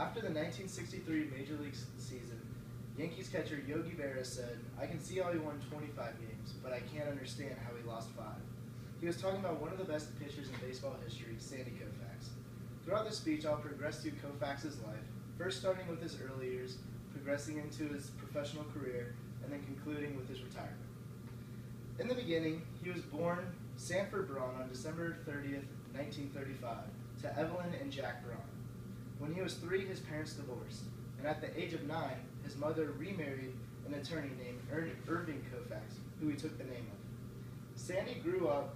After the 1963 Major League season, Yankees catcher Yogi Berra said, "I can see how he won 25 games, but I can't understand how he lost 5." He was talking about one of the best pitchers in baseball history, Sandy Koufax. Throughout this speech, I'll progress through Koufax's life, first starting with his early years, progressing into his professional career, and then concluding with his retirement. In the beginning, he was born Sanford Braun on December 30th, 1935, to Evelyn and Jack Braun. When he was 3, his parents divorced, and at the age of 9, his mother remarried an attorney named Irving Koufax, who he took the name of. Sandy grew up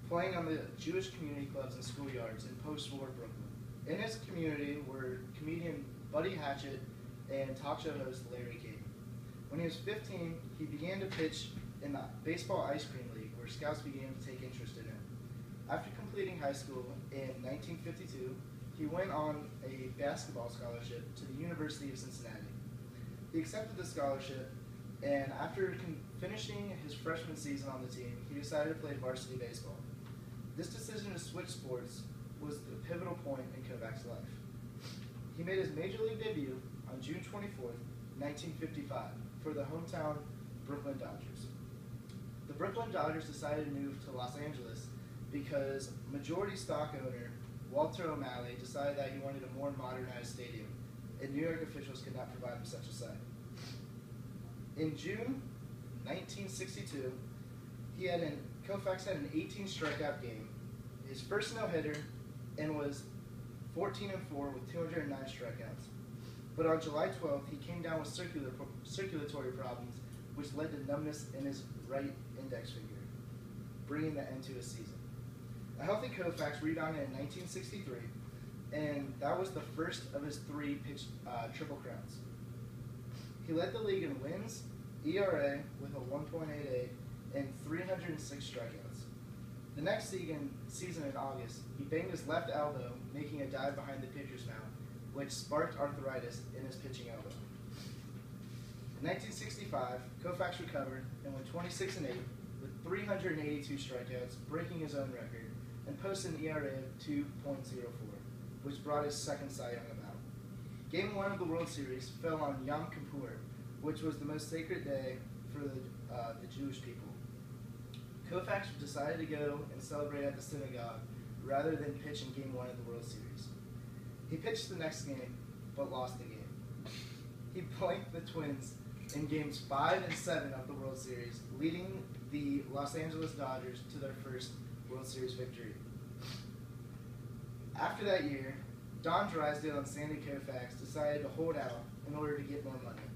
playing on the Jewish community clubs and schoolyards in post-war Brooklyn. In his community were comedian Buddy Hatchett and talk show host Larry King. When he was 15, he began to pitch in the Baseball Ice Cream League, where scouts began to take interest in him. After completing high school in 1952, he went on a basketball scholarship to the University of Cincinnati. He accepted the scholarship, and after finishing his freshman season on the team, he decided to play varsity baseball. This decision to switch sports was the pivotal point in Koufax's life. He made his Major League debut on June 24th, 1955, for the hometown Brooklyn Dodgers. The Brooklyn Dodgers decided to move to Los Angeles because majority stock owner Walter O'Malley decided that he wanted a more modernized stadium, and New York officials could not provide him such a site. In June 1962, Koufax had an 18 strikeout game, his first no-hitter, and was 14-4 with 209 strikeouts. But on July 12th, he came down with circulatory problems, which led to numbness in his right index finger, bringing the end to his season. A healthy Koufax rebounded in 1963, and that was the first of his 3 Triple Crowns. He led the league in wins, ERA with a 1.88, and 306 strikeouts. The next season in August, he banged his left elbow, making a dive behind the pitcher's mound, which sparked arthritis in his pitching elbow. In 1965, Koufax recovered and went 26-8 with 382 strikeouts, breaking his own record, and posted an ERA of 2.04, which brought his second Cy Young about. Game 1 of the World Series fell on Yom Kippur, which was the most sacred day for the Jewish people. Koufax decided to go and celebrate at the synagogue rather than pitch in Game 1 of the World Series. He pitched the next game, but lost the game. He blanked the Twins in Games 5 and 7 of the World Series, leading the Los Angeles Dodgers to their first World Series victory. After that year, Don Drysdale and Sandy Koufax decided to hold out in order to get more money.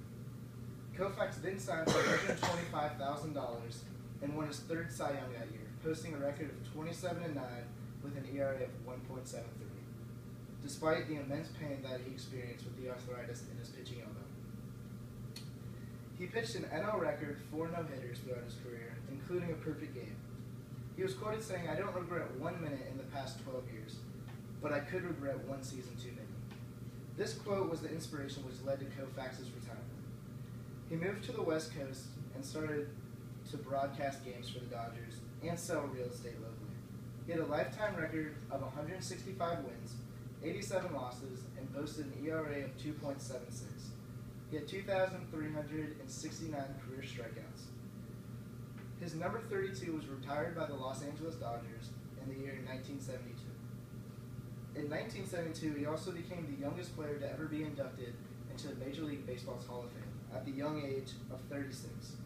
Koufax then signed for $125,000 and won his 3rd Cy Young that year, posting a record of 27-9 with an ERA of 1.73, despite the immense pain that he experienced with the arthritis in his pitching elbow. He pitched an NL record 4 no-hitters throughout his career, including a perfect game. He was quoted saying, "I don't regret 1 minute in the past 12 years, but I could regret 1 season too many." This quote was the inspiration which led to Koufax's retirement. He moved to the West Coast and started to broadcast games for the Dodgers and sell real estate locally. He had a lifetime record of 165 wins, 87 losses, and boasted an ERA of 2.76. He had 2,369 career strikeouts. His number 32 was retired by the Los Angeles Dodgers in the year 1972. In 1972, he also became the youngest player to ever be inducted into the Major League Baseball's Hall of Fame at the young age of 36.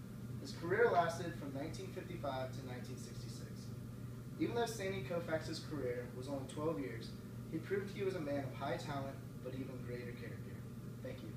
His career lasted from 1955 to 1966. Even though Sandy Koufax's career was only 12 years, he proved he was a man of high talent but even greater character. Thank you.